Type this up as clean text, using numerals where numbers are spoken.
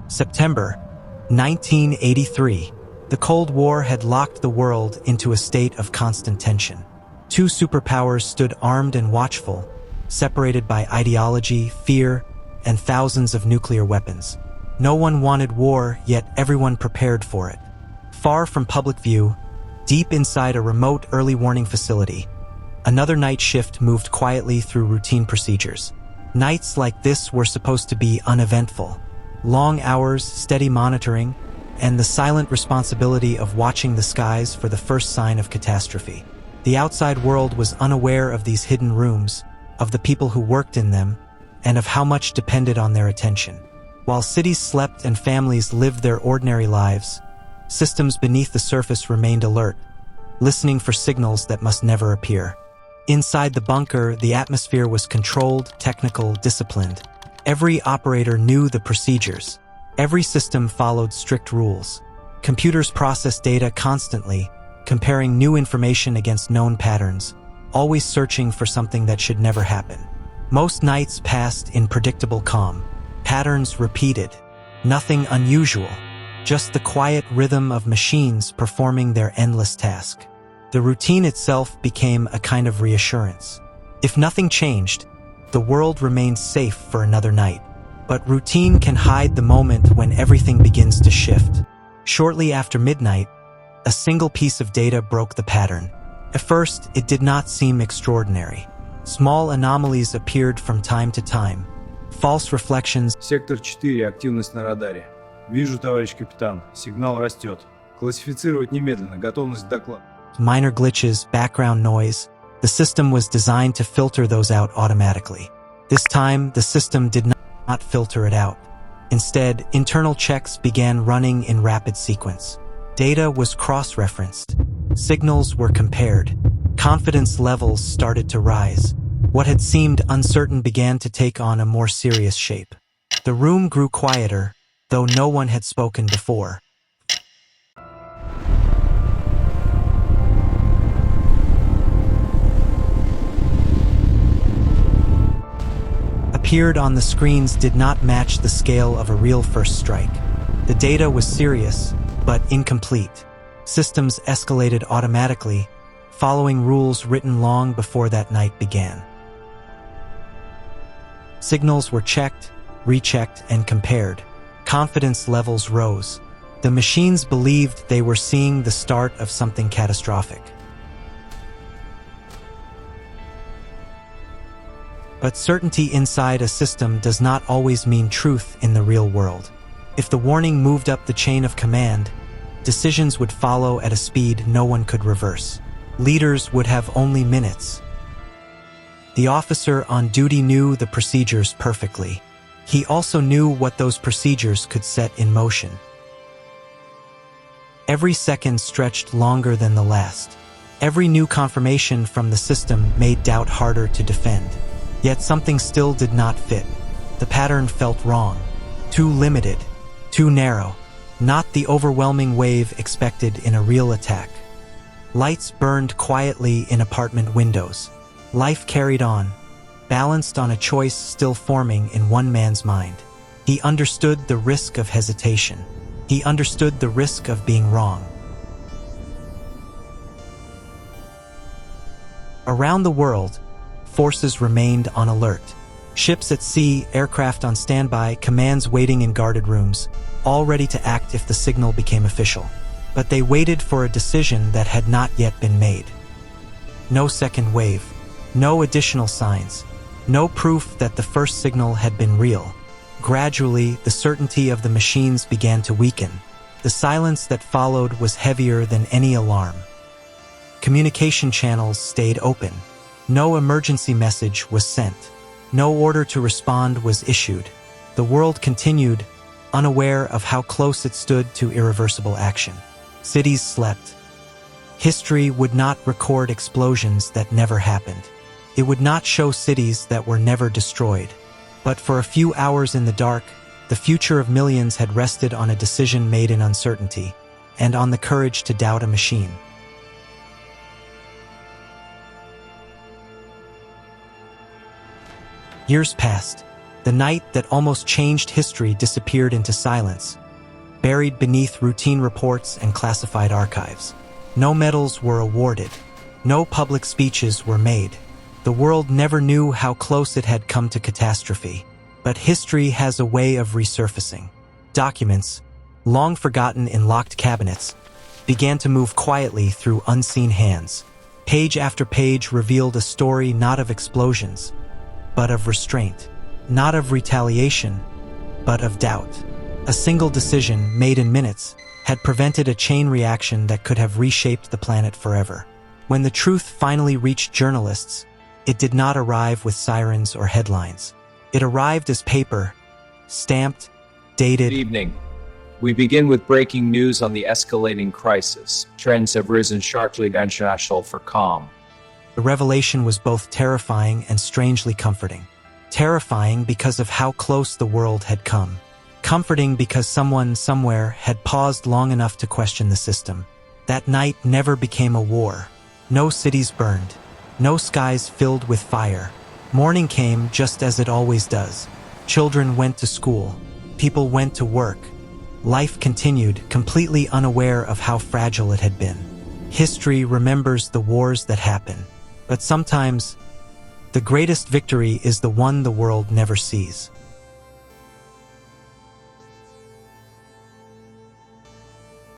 September 1983. The Cold War had locked the world into a state of constant tension. Two superpowers stood armed and watchful, separated by ideology, fear, and thousands of nuclear weapons. No one wanted war, yet everyone prepared for it. Far from public view, deep inside a remote early warning facility, another night shift moved quietly through routine procedures. Nights like this were supposed to be uneventful. Long hours, steady monitoring, and the silent responsibility of watching the skies for the first sign of catastrophe. The outside world was unaware of these hidden rooms, of the people who worked in them, and of how much depended on their attention. While cities slept and families lived their ordinary lives, systems beneath the surface remained alert, listening for signals that must never appear. Inside the bunker, the atmosphere was controlled, technical, disciplined. Every operator knew the procedures. Every system followed strict rules. Computers processed data constantly, comparing new information against known patterns, always searching for something that should never happen. Most nights passed in predictable calm. Patterns repeated. Nothing unusual. Just the quiet rhythm of machines performing their endless task. The routine itself became a kind of reassurance. If nothing changed, the world remained safe for another night. But routine can hide the moment when everything begins to shift. Shortly after midnight, a single piece of data broke the pattern. At first, it did not seem extraordinary. Small anomalies appeared from time to time. False reflections. Сектор 4, активность на радаре. Вижу, товарищ капитан, сигнал растет. Классифицировать немедленно, готовность доклада. Minor glitches, background noise. The system was designed to filter those out automatically. This time, the system did not filter it out. Instead, internal checks began running in rapid sequence. Data was cross-referenced. Signals were compared. Confidence levels started to rise. What had seemed uncertain began to take on a more serious shape. The room grew quieter, though no one had spoken before. Appeared on the screens did not match the scale of a real first strike. The data was serious, but incomplete. Systems escalated automatically, following rules written long before that night began. Signals were checked, rechecked, and compared. Confidence levels rose. The machines believed they were seeing the start of something catastrophic. But certainty inside a system does not always mean truth in the real world. If the warning moved up the chain of command, decisions would follow at a speed no one could reverse. Leaders would have only minutes. The officer on duty knew the procedures perfectly. He also knew what those procedures could set in motion. Every second stretched longer than the last. Every new confirmation from the system made doubt harder to defend. Yet something still did not fit. The pattern felt wrong. Too limited. Too narrow. Not the overwhelming wave expected in a real attack. Lights burned quietly in apartment windows. Life carried on, balanced on a choice still forming in one man's mind. He understood the risk of hesitation. He understood the risk of being wrong. Around the world, forces remained on alert. Ships at sea, aircraft on standby, commands waiting in guarded rooms, all ready to act if the signal became official. But they waited for a decision that had not yet been made. No second wave. No additional signs. No proof that the first signal had been real. Gradually, the certainty of the machines began to weaken. The silence that followed was heavier than any alarm. Communication channels stayed open. No emergency message was sent. No order to respond was issued. The world continued, unaware of how close it stood to irreversible action. Cities slept. History would not record explosions that never happened. It would not show cities that were never destroyed. But for a few hours in the dark, the future of millions had rested on a decision made in uncertainty, and on the courage to doubt a machine. Years passed. The night that almost changed history disappeared into silence, buried beneath routine reports and classified archives. No medals were awarded. No public speeches were made. The world never knew how close it had come to catastrophe. But history has a way of resurfacing. Documents, long forgotten in locked cabinets, began to move quietly through unseen hands. Page after page revealed a story not of explosions, but of restraint. Not of retaliation, but of doubt. A single decision, made in minutes, had prevented a chain reaction that could have reshaped the planet forever. When the truth finally reached journalists, it did not arrive with sirens or headlines. It arrived as paper, stamped, dated. Good evening. We begin with breaking news on the escalating crisis. Trends have risen sharply international for calm. The revelation was both terrifying and strangely comforting. Terrifying because of how close the world had come. Comforting because someone somewhere had paused long enough to question the system. That night never became a war. No cities burned. No skies filled with fire. Morning came just as it always does. Children went to school. People went to work. Life continued, completely unaware of how fragile it had been. History remembers the wars that happen. But sometimes, the greatest victory is the one the world never sees.